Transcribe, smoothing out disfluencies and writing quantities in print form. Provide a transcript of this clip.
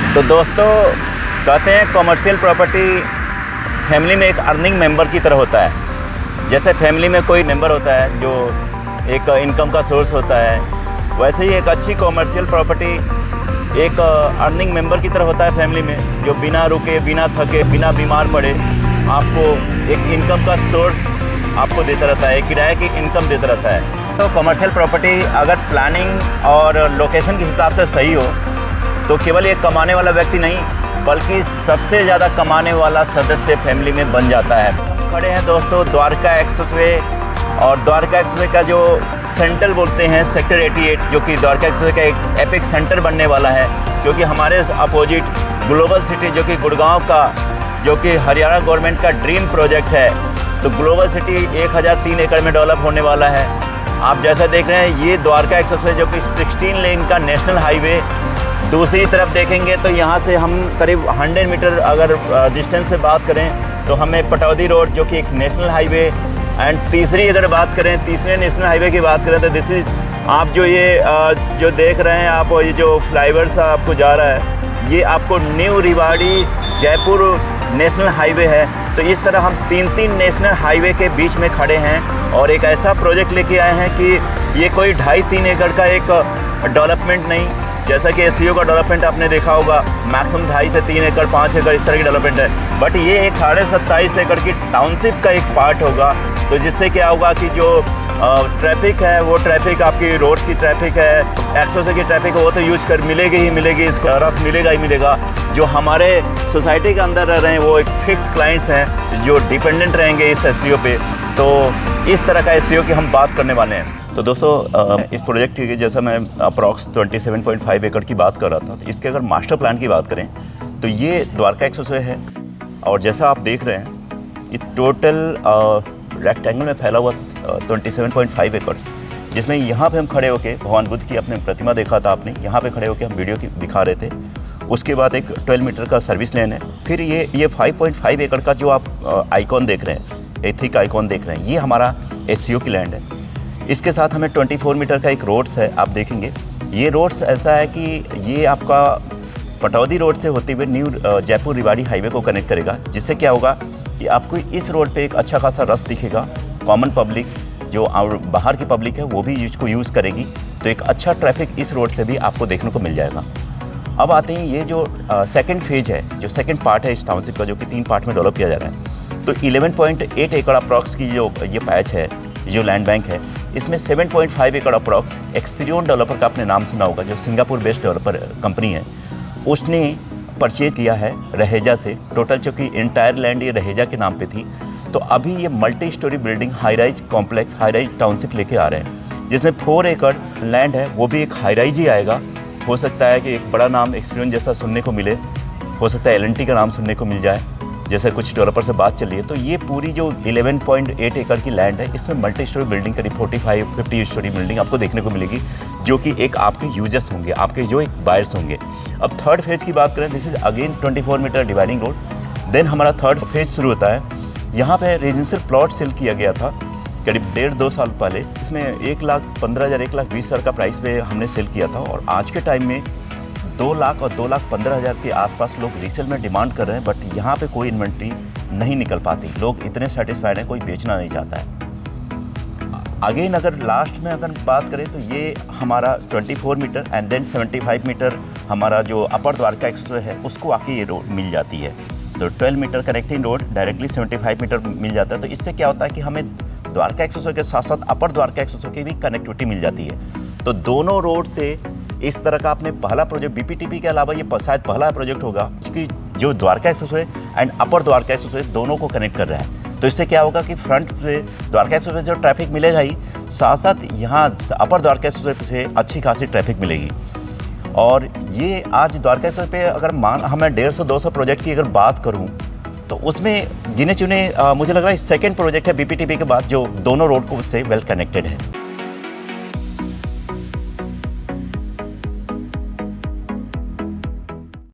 तो दोस्तों, कहते हैं कमर्शियल प्रॉपर्टी फैमिली में एक अर्निंग मेंबर की तरह होता है। जैसे फैमिली में कोई मेंबर होता है जो एक इनकम का सोर्स होता है, वैसे ही एक अच्छी कमर्शियल प्रॉपर्टी एक अर्निंग मेंबर की तरह होता है फैमिली में, जो बिना रुके, बिना थके, बिना बीमार पड़े आपको एक इनकम का सोर्स आपको देता रहता है, किराए की इनकम देता रहता है। तो कमर्शियल प्रॉपर्टी अगर प्लानिंग और लोकेशन के हिसाब से सही हो तो केवल एक कमाने वाला व्यक्ति नहीं, बल्कि सबसे ज़्यादा कमाने वाला सदस्य फैमिली में बन जाता है। खड़े हैं दोस्तों द्वारका एक्सप्रेसवे, और द्वारका एक्सप्रेसवे का जो सेंटर बोलते हैं सेक्टर 88, जो कि द्वारका एक्सप्रेसवे का एक एपिक सेंटर बनने वाला है, क्योंकि हमारे अपोजिट ग्लोबल सिटी जो कि गुड़गांव का, जो कि हरियाणा गवर्नमेंट का ड्रीम प्रोजेक्ट है, तो ग्लोबल सिटी 1003 एकड़ में डेवलप होने वाला है। आप जैसा देख रहे हैं ये द्वारका एक्सप्रेसवे जो कि 16 लेन का नेशनल हाईवे, दूसरी तरफ देखेंगे तो यहाँ से हम करीब 100 मीटर अगर डिस्टेंस पे बात करें तो हमें पटौदी रोड जो कि एक नेशनल हाईवे, एंड तीसरी अगर बात करें, तीसरे नेशनल हाईवे की बात करें तो दिस इज़, आप जो ये जो देख रहे हैं आप, ये जो फ्लाईओवर सा आपको जा रहा है, ये आपको new Rewari Jaipur national highway है। तो इस तरह हम 3 नेशनल हाईवे के बीच में खड़े हैं और एक ऐसा प्रोजेक्ट लेके आए हैं कि ये कोई 2.5-3 एकड़ का एक डेवलपमेंट नहीं, जैसा कि एससीओ का डेवलपमेंट आपने देखा होगा, मैक्सिमम 2.5 से 3 एकड़, 5 एकड़ इस तरह की डेवलपमेंट है, बट ये एक 27.5 एकड़ की टाउनशिप का एक पार्ट होगा। तो जिससे क्या होगा कि जो ट्रैफिक है, वो ट्रैफिक आपकी रोड की ट्रैफिक है, एक्सप्रेसवे की ट्रैफिक है, वो तो यूज कर मिलेगी ही मिलेगी, इसको रस मिलेगा ही मिलेगा। जो हमारे सोसाइटी के अंदर रह रहे हैं वो एक फिक्स क्लाइंट्स हैं जो डिपेंडेंट रहेंगे इस एससीओ पे। तो इस तरह का एससीओ की हम बात करने वाले हैं। तो दोस्तों, इस प्रोजेक्ट की जैसा मैं अप्रॉक्स 27.5 एकड़ की बात कर रहा था, तो इसके अगर मास्टर प्लान की बात करें तो ये द्वारका एक्सप्रेसवे है, और जैसा आप देख रहे हैं ये टोटल रेक्टेंगल में फैला हुआ 27.5 एकड़, जिसमें यहाँ पे हम खड़े होके भगवान बुद्ध की अपने प्रतिमा देखा था आपने, यहाँ पे खड़े होके हम वीडियो की दिखा रहे थे। उसके बाद एक 12 मीटर का सर्विस लेन है। फिर ये 5.5 एकड़ का जो आप आइकॉन देख रहे हैं, एथिक आइकॉन देख रहे हैं, ये हमारा एससीओ की लैंड है। इसके साथ हमें 24 मीटर का एक रोड्स है, आप देखेंगे ये रोड्स ऐसा है कि ये आपका पटौदी रोड से होते हुए न्यू जयपुर रेवाड़ी हाईवे को कनेक्ट करेगा, जिससे क्या होगा कि आपको इस रोड पे एक अच्छा खासा रस दिखेगा। कॉमन पब्लिक जो और बाहर की पब्लिक है वो भी इसको यूज़ करेगी, तो एक अच्छा ट्रैफिक इस रोड से भी आपको देखने को मिल जाएगा। अब आते हैं ये जो सेकंड फेज है, जो सेकंड पार्ट है इस टाउनशिप का, जो कि 3 पार्ट में डेवलप किया जा रहा है। तो 11.8 एकड़ अप्रॉक्स की जो ये पैच है, जो लैंड बैंक है, इसमें 7.5 एकड़ अप्रॉक्स एक्सपीरियंस डेवलपर का आपने नाम सुना होगा, जो सिंगापुर बेस्ड डेवलपर कंपनी है, उसने परचेज किया है रहेजा से। टोटल चूँकि इंटायर लैंड ये रहेजा के नाम पे थी, तो अभी ये multi storey building high rise complex, high rise township लेके आ रहे हैं, जिसमें 4 एकड़ लैंड है, वो भी एक हाई राइज ही आएगा। हो सकता है कि एक बड़ा नाम एक्सपीरियंस जैसा सुनने को मिले, हो सकता है एल&टी का नाम सुनने को मिल जाए, जैसे कुछ डेवलपर से बात चल रही है। तो ये पूरी जो 11.8 एकड़ की लैंड है, इसमें मल्टी स्टोरी बिल्डिंग करीब 45-50 स्टोरी बिल्डिंग आपको देखने को मिलेगी, जो कि एक आपके यूजर्स होंगे, आपके जो एक बायर्स होंगे। अब थर्ड फेज़ की बात करें, this is again 24 meter dividing road. Then हमारा थर्ड फेज़ शुरू होता है। यहाँ पे रेजिडेंशियल प्लॉट सेल किया गया था करीब 1.5-2 साल पहले। इसमें 1,15,000 1,20,000 का प्राइस पे हमने सेल किया था, और आज के टाइम में 2 लाख और 2,15,000 के आसपास लोग रीसेल में डिमांड कर रहे हैं, बट यहाँ पे कोई इन्वेंट्री नहीं निकल पाती। लोग इतने सेटिस्फाइड हैं, कोई बेचना नहीं चाहता है। अगेन अगर लास्ट में अगर बात करें तो ये हमारा 24 मीटर एंड देन 75 मीटर हमारा जो अपर द्वारका एक्सप्रेसवे है, उसको आके ये रोड मिल जाती है। तो 12 metre connecting road directly 75 metre मिल जाता है। तो इससे क्या होता है कि हमें द्वारका एक्सप्रेसवे के साथ साथ अपर द्वारका एक्सप्रेसवे की भी कनेक्टिविटी मिल जाती है। तो दोनों रोड से इस तरह का आपने पहला प्रोजेक्ट, बीपीटीपी के अलावा ये शायद पहला प्रोजेक्ट होगा कि जो Dwarka expressway and upper Dwarka expressway दोनों को कनेक्ट कर रहा है। तो इससे क्या होगा कि फ्रंट से द्वारका एक्सप्रेसवे जो ट्रैफिक मिलेगा ही, साथ साथ यहाँ अपर द्वारका एक्सप्रेसवे से अच्छी खासी ट्रैफिक मिलेगी। और ये आज द्वारका एक्सप्रेसवे पे अगर हमें 150-200 प्रोजेक्ट की अगर बात करूँ तो उसमें गिने चुने मुझे लग रहा है सेकेंड प्रोजेक्ट है बीपीटीपी के बाद जो दोनों रोड को उससे वेल कनेक्टेड है।